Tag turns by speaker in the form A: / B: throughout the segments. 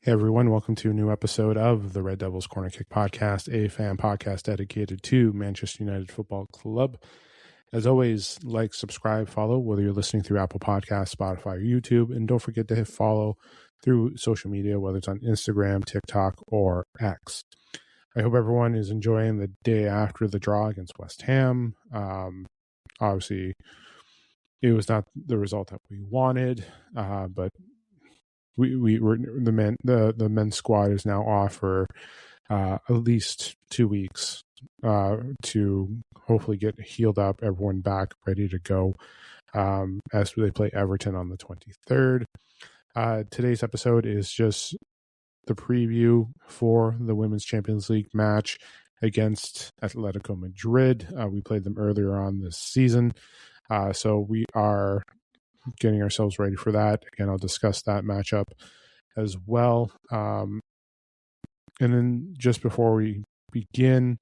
A: Hey everyone, welcome to a new episode of the Red Devils Corner Kick Podcast, a fan podcast dedicated to Manchester United Football Club. As always, like, subscribe, follow, whether you're listening through Apple Podcasts, Spotify, or YouTube, and don't forget to hit follow through social media, whether it's on Instagram, TikTok, or X. I hope everyone is enjoying the day after the draw against West Ham. Obviously, it was not the result that we wanted, but we were the men's squad is now off for at least 2 weeks to hopefully get healed up, everyone back ready to go as they play Everton on the 23rd. Today's episode is just the preview for the Women's Champions League match against Atletico Madrid. We played them earlier on this season, so we are getting ourselves ready for that. Again, I'll discuss that matchup as well. And then just before we begin,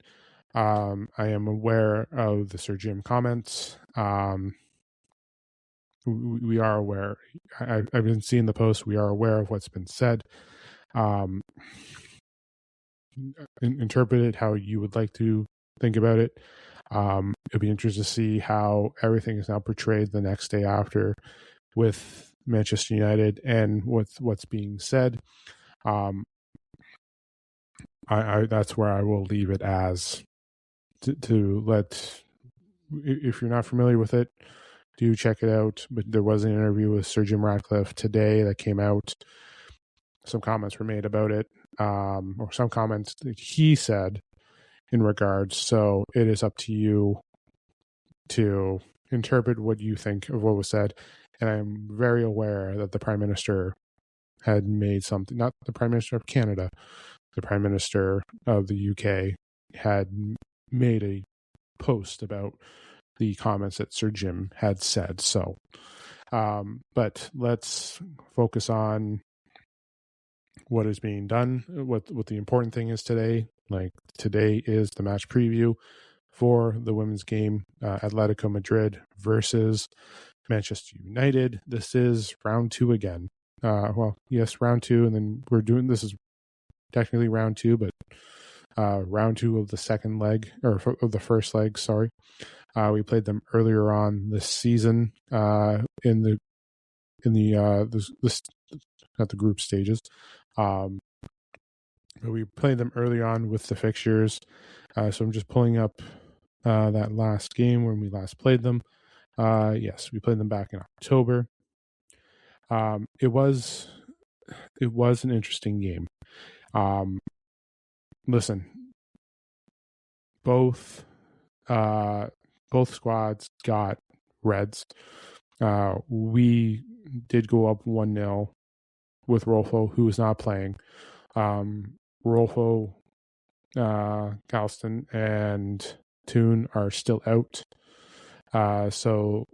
A: I am aware of the Sir Jim comments. We are aware. I've been seeing the post. We are aware of what's been said. Interpret it how you would like to think about it. It'll be interesting to see how everything is now portrayed the next day after with Manchester United and with what's being said. That's where I will leave it as to let, if you're not familiar with it, do check it out. But there was an interview with Sir Jim Ratcliffe today that came out. Some comments were made about it, or some comments that he said in regards. So it is up to you to interpret what you think of what was said. And I'm very aware that the Prime Minister had made something, not the Prime Minister of Canada, the Prime Minister of the UK had made a post about the comments that Sir Jim had said. So, but let's focus on what is being done, what the important thing is today. Like, today is the match preview for the women's game, Atletico Madrid versus Manchester United. This is round 2 again. Yes, round 2, and then this is technically round 2, but round 2 of the second leg, or of the first leg, sorry. We played them earlier on this season not the group stages. But we played them early on with the fixtures. So I'm just pulling up that last game when we last played them. Yes, we played them back in October. It was an interesting game. Listen, both squads got reds. We did go up 1-0 with Rolfo, who is not playing. Rolfo, Galston, and Toon are still out. So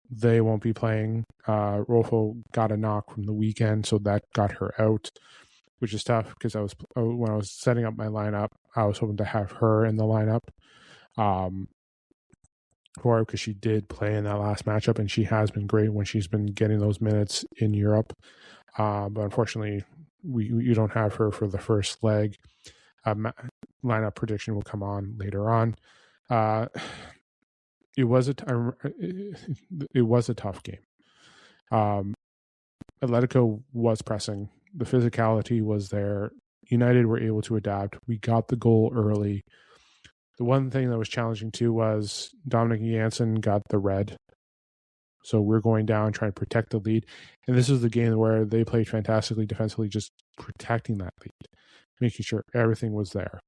A: they won't be playing. Rolfo got a knock from the weekend, so that got her out, which is tough because when I was setting up my lineup, I was hoping to have her in the lineup for her, because she did play in that last matchup, and she has been great when she's been getting those minutes in Europe. But unfortunately, you don't have her for the first leg. Lineup prediction will come on later on. It was a tough game. Atletico was pressing. The physicality was there. United were able to adapt. We got the goal early. The one thing that was challenging too was Dominic Janssen got the red. So we're going down, trying to protect the lead. And this is the game where they played fantastically defensively, just protecting that lead, making sure everything was there.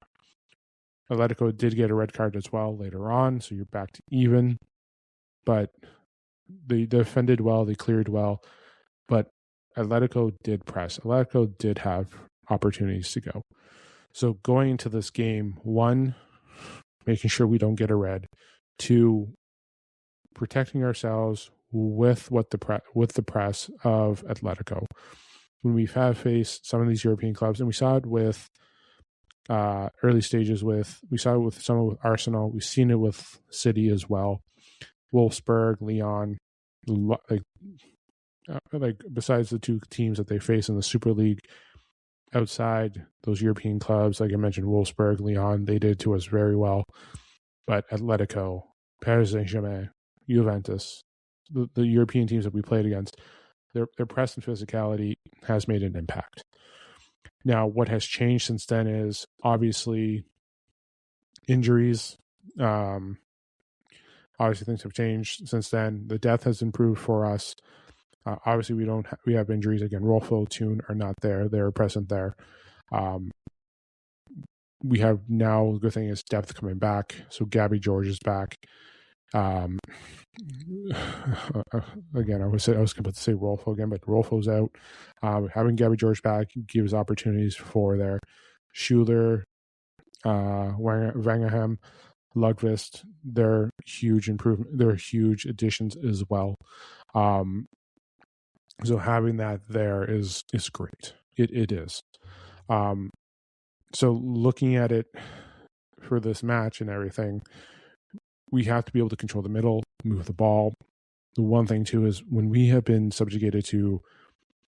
A: Atletico did get a red card as well later on, so you're back to even. But they defended well, they cleared well. But Atletico did press. Atletico did have opportunities to go. So going into this game, 1, making sure we don't get a red. 2, protecting ourselves with the press of Atletico. When we have faced some of these European clubs, and we saw it with early stages we saw it with Arsenal, we've seen it with City as well, Wolfsburg, Lyon, like besides the 2 teams that they face in the Super League, outside those European clubs, like I mentioned, Wolfsburg, Lyon, they did to us very well. But Atletico, Paris Saint-Germain, Juventus, the European teams that we played against, their press and physicality has made an impact. Now, what has changed since then is obviously injuries. Obviously, things have changed since then. The depth has improved for us. Obviously, we have injuries again. Rolfo, Toon are not there; they're present there. We have now. The good thing is depth coming back. So Gabby George is back. Again, I was about to say Rolfo again, but Rolfo's out. Having Gabby George back gives opportunities for there. Schuler, Wangerham, Lundqvist, they're huge improvement. They're huge additions as well. So having that there is great. It is. So looking at it for this match and everything, we have to be able to control the middle, move the ball. The one thing too is when we have been subjugated to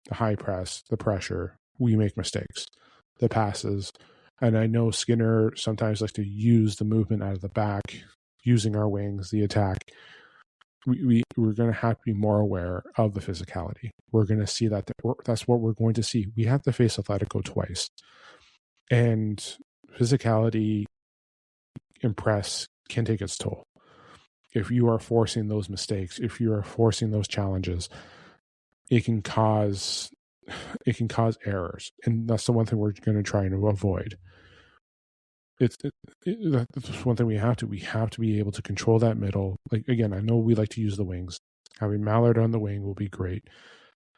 A: the high press, the pressure, we make mistakes. The passes, and I know Skinner sometimes likes to use the movement out of the back, using our wings, the attack. We're going to have to be more aware of the physicality. We're going to see that that's what we're going to see. We have to face Atletico twice, and physicality and press can take its toll. If you are forcing those mistakes, if you are forcing those challenges, it can cause errors, and that's the one thing we're going to try and avoid. That's one thing we have to be able to control that middle. Like again, I know we like to use the wings. Having Mallard on the wing will be great.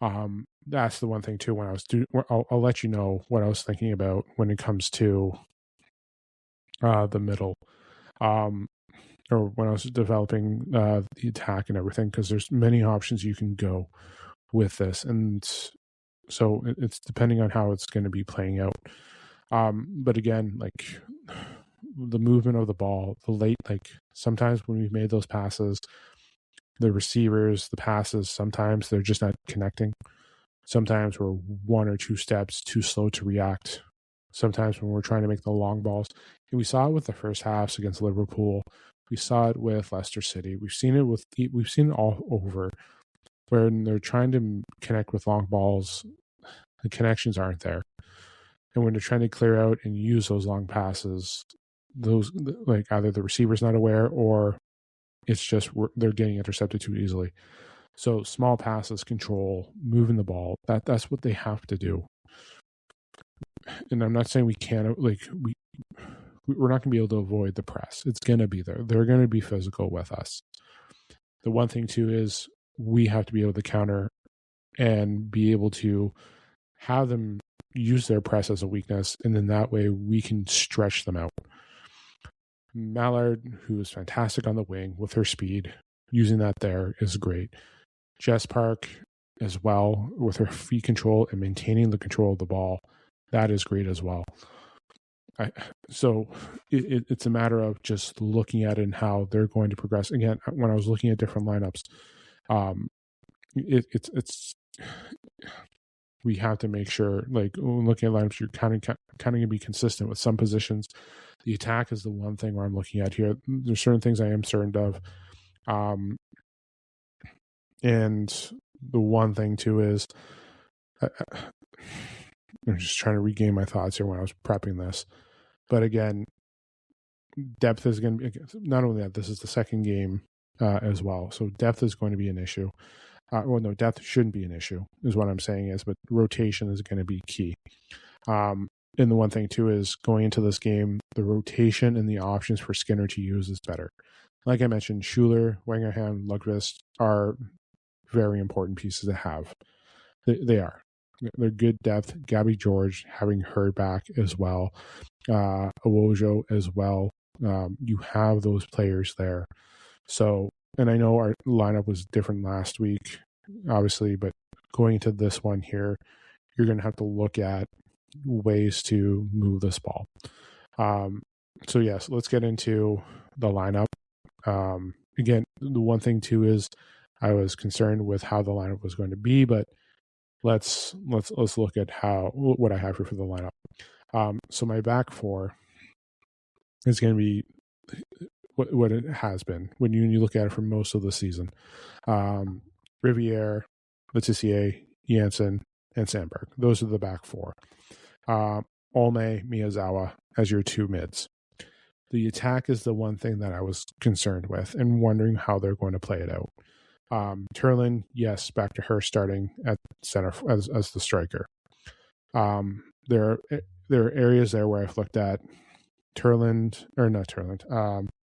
A: That's the one thing too. When I was I'll let you know what I was thinking about when it comes to the middle, or when I was developing the attack and everything, because there's many options you can go with this, and so it's depending on how it's going to be playing out. But again, like the movement of the ball, the late, like sometimes when we've made those passes, the receivers, the passes, sometimes they're just not connecting. Sometimes we're one or two steps too slow to react. Sometimes when we're trying to make the long balls, and we saw it with the first halves against Liverpool. We saw it with Leicester City. We've seen it all over, where they're trying to connect with long balls, the connections aren't there. And when they're trying to clear out and use those long passes, those like either the receiver's not aware or it's just they're getting intercepted too easily. So small passes, control, moving the ball, that's what they have to do. And I'm not saying we can't, like we're not going to be able to avoid the press. It's going to be there. They're going to be physical with us. The one thing too is we have to be able to counter and be able to have them use their press as a weakness, and then that way we can stretch them out. Mallard, who is fantastic on the wing with her speed, using that there is great. Jess Park as well with her feet control and maintaining the control of the ball, that is great as well. So it's a matter of just looking at it and how they're going to progress. Again, when I was looking at different lineups, it's we have to make sure, like when looking at lineups, you're kind of going to be consistent with some positions. The attack is the one thing where I'm looking at here. There's certain things I am certain of, and the one thing too is I'm just trying to regain my thoughts here when I was prepping this. But again, depth is going to be, not only that, this is the second game as well. So depth is going to be an issue. Depth shouldn't be an issue, is what I'm saying is, but rotation is going to be key. And the one thing too is going into this game, the rotation and the options for Skinner to use is better. Like I mentioned, Schuler, Wangerham, Lundqvist are very important pieces to have. They are. They're good depth. Gabby George, having her back as well. Awojo as well. You have those players there. So, and I know our lineup was different last week, obviously, but going into this one here, you're going to have to look at ways to move this ball. So yes, let's get into the lineup. Again, the one thing too is I was concerned with how the lineup was going to be, but let's look at what I have here for the lineup. So my back four is going to be what it has been when you look at it for most of the season. Riviere, Letizier, Janssen, and Sandberg. Those are the back four. Olme, Miyazawa as your two mids. The attack is the one thing that I was concerned with and wondering how they're going to play it out. Turlin, yes, back to her starting at center as the striker. There are areas there where I've looked at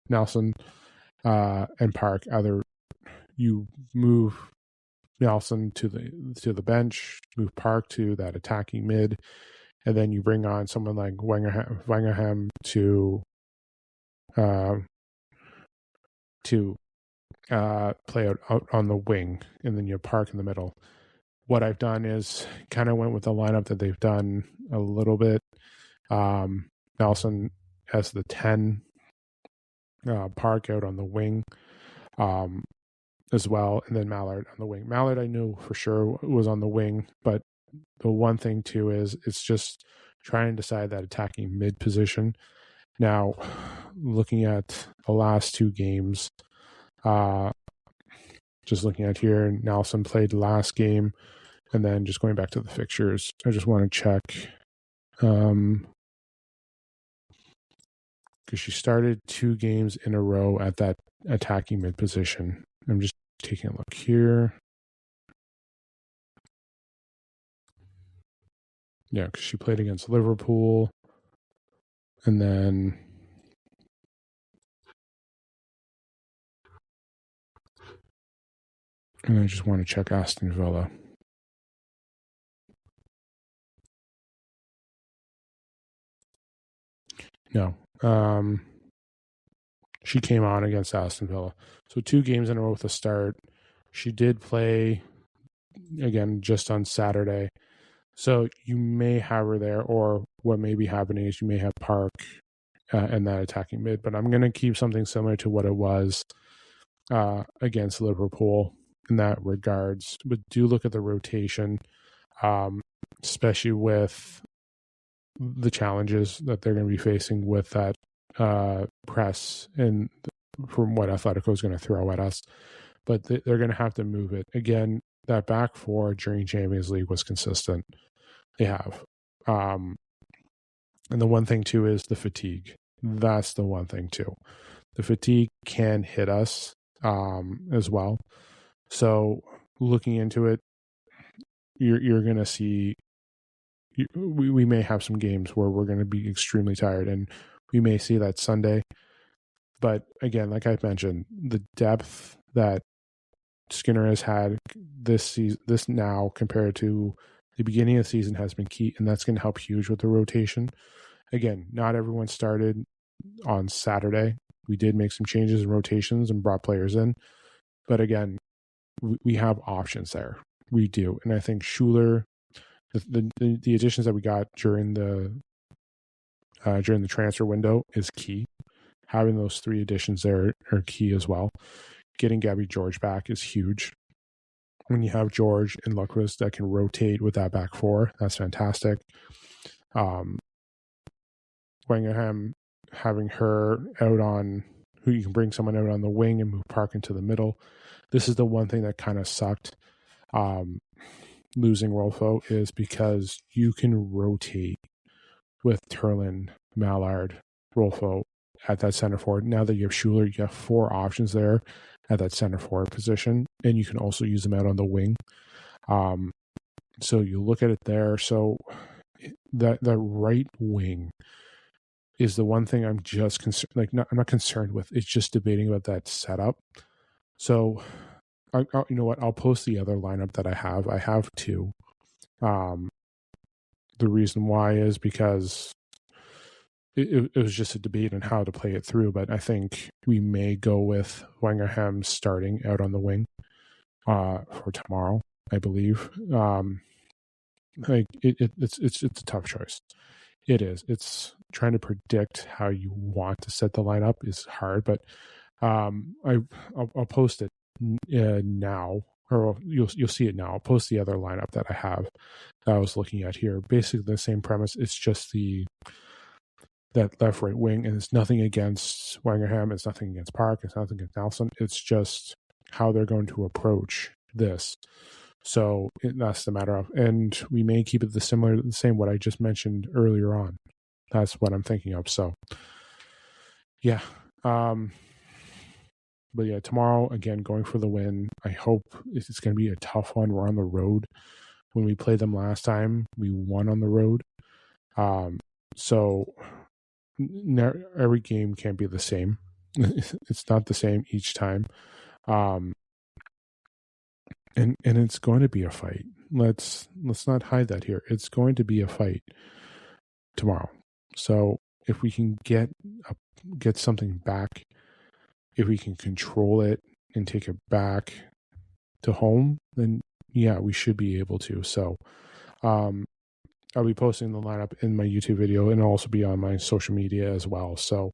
A: Nelson and Park. Either you move Nelson to the bench, move Park to that attacking mid, and then you bring on someone like Wangerham to play out on the wing, and then you Park in the middle. What I've done is kind of went with the lineup that they've done a little bit. Nelson as the 10, Park out on the wing as well, and then Mallard on the wing. Mallard I knew for sure was on the wing, but the one thing too is it's just trying to decide that attacking mid position. Now, looking at the last two games, just looking at here, Nelson played last game, and then just going back to the fixtures, I just want to check because she started 2 games in a row at that attacking mid position. I'm just taking a look here. Yeah, because she played against Liverpool, and then I just want to check Aston Villa. No. She came on against Aston Villa. So 2 games in a row with a start. She did play, again, just on Saturday. So you may have her there, or what may be happening is you may have Park and that attacking mid. But I'm going to keep something similar to what it was against Liverpool in that regards. But do look at the rotation, especially with the challenges that they're going to be facing with that press and from what Atletico is going to throw at us. But they're going to have to move it. Again, that back four during Champions League was consistent. They have. And the one thing, too, is the fatigue. That's the one thing, too. The fatigue can hit us as well. So looking into it, you're going to see we may have some games where we're going to be extremely tired, and we may see that Sunday. But again, like I mentioned, the depth that Skinner has had this season, this now compared to the beginning of the season has been key, and that's going to help huge with the rotation. Again, not everyone started on Saturday. We did make some changes in rotations and brought players in. But again, we have options there. We do. And I think Schuler, the additions that we got during the transfer window is key. Having those 3 additions there are key as well. Getting Gabby George back is huge. When you have George and Lundqvist that can rotate with that back four, that's fantastic. Wangerham, having her out on, who you can bring someone out on the wing and move Park into the middle. This is the one thing that kind of sucked. Losing Rolfo is because you can rotate with Turlin, Mallard, Rolfo at that center forward. Now that you have Schuler, you have 4 options there at that center forward position, and you can also use them out on the wing. So you look at it there. So that right wing is the one thing I'm just concerned. I'm not concerned with. It's just debating about that setup. So, you know what? I'll post the other lineup that I have. I have 2. The reason why is because it was just a debate on how to play it through. But I think we may go with Wangerham starting out on the wing for tomorrow, I believe. It's a tough choice. It is. It's trying to predict how you want to set the lineup is hard, but I'll post it now or you'll see it now. I'll post the other lineup that I have that I was looking at here. Basically the same premise. It's just that left right wing, and it's nothing against Wangerham, it's nothing against Park, it's nothing against Nelson. It's just how they're going to approach this. So that's the matter of, and we may keep it the same what I just mentioned earlier on. That's what I'm thinking of. So yeah. But yeah, tomorrow, again, going for the win. I hope it's going to be a tough one. We're on the road. When we played them last time, we won on the road. So every game can't be the same. It's not the same each time. And it's going to be a fight. Let's not hide that here. It's going to be a fight tomorrow. So if we can get something back, if we can control it and take it back to home, then yeah, we should be able to. So I'll be posting the lineup in my YouTube video and also be on my social media as well. So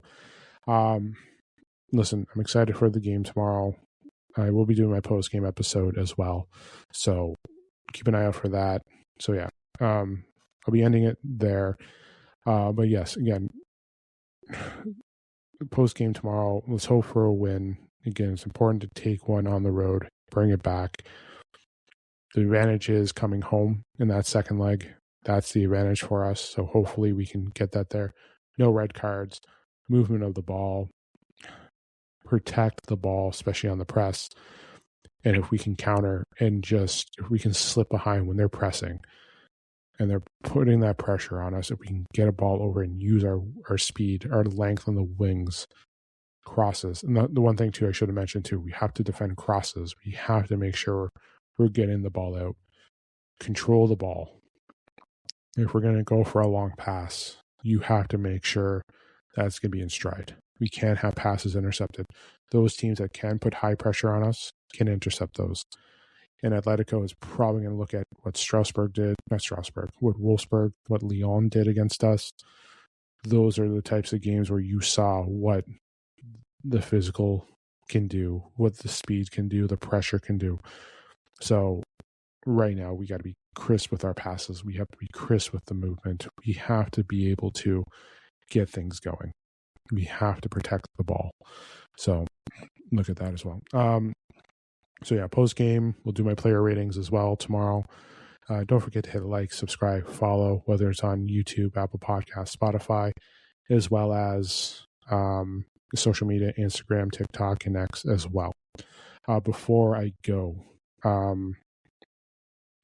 A: listen, I'm excited for the game tomorrow. I will be doing my post-game episode as well. So keep an eye out for that. So yeah, I'll be ending it there. But yes, again, post-game tomorrow, let's hope for a win. Again, it's important to take one on the road, bring it back. The advantage is coming home in that second leg. That's the advantage for us. So hopefully we can get that there. No red cards, movement of the ball, protect the ball, especially on the press. And if we can counter and if we can slip behind when they're pressing and they're putting that pressure on us, if we can get a ball over and use our speed, our length on the wings, crosses. And the one thing too, I should have mentioned too, we have to defend crosses. We have to make sure we're getting the ball out, control the ball. If we're going to go for a long pass, you have to make sure that's going to be in stride. We can't have passes intercepted. Those teams that can put high pressure on us can intercept those. And Atletico is probably going to look at what what Wolfsburg, what Lyon did against us. Those are the types of games where you saw what the physical can do, what the speed can do, the pressure can do. So right now we got to be crisp with our passes. We have to be crisp with the movement. We have to be able to get things going. We have to protect the ball. So look at that as well. So yeah, post game, we'll do my player ratings as well tomorrow. Don't forget to hit like, subscribe, follow, whether it's on YouTube, Apple Podcasts, Spotify, as well as social media, Instagram, TikTok, and X as well. Before I go,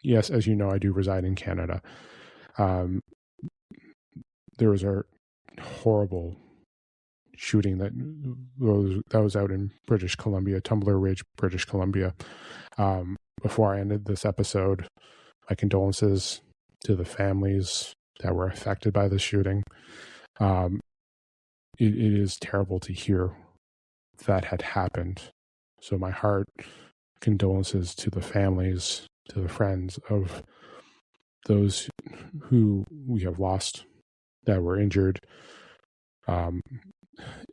A: yes, as you know, I do reside in Canada. There was a horrible shooting that was out in British Columbia, Tumbler Ridge, British Columbia. Before I ended this episode, my condolences to the families that were affected by the shooting. It is terrible to hear that had happened. So my heart, condolences to the families, to the friends of those who we have lost, that were injured.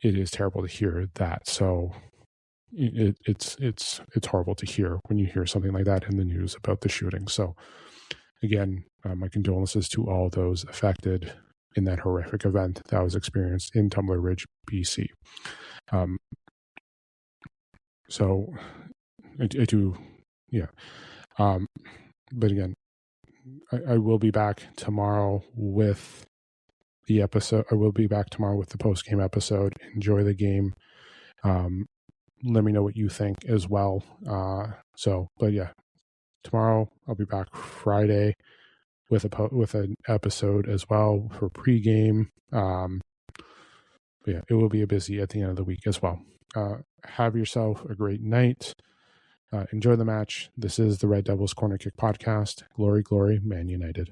A: It is terrible to hear that. So it's horrible to hear when you hear something like that in the news about the shooting. So again, my condolences to all those affected in that horrific event that was experienced in Tumbler Ridge, BC. So I do, yeah. But again, I will be back tomorrow with the episode. I will be back tomorrow with the post-game episode. Enjoy the game. Let me know what you think as well. But yeah, tomorrow I'll be back Friday with an episode as well for pregame. But yeah, it will be a busy at the end of the week as well. Have yourself a great night. Enjoy the match. This is the Red Devils Corner Kick Podcast. Glory, glory, Man United.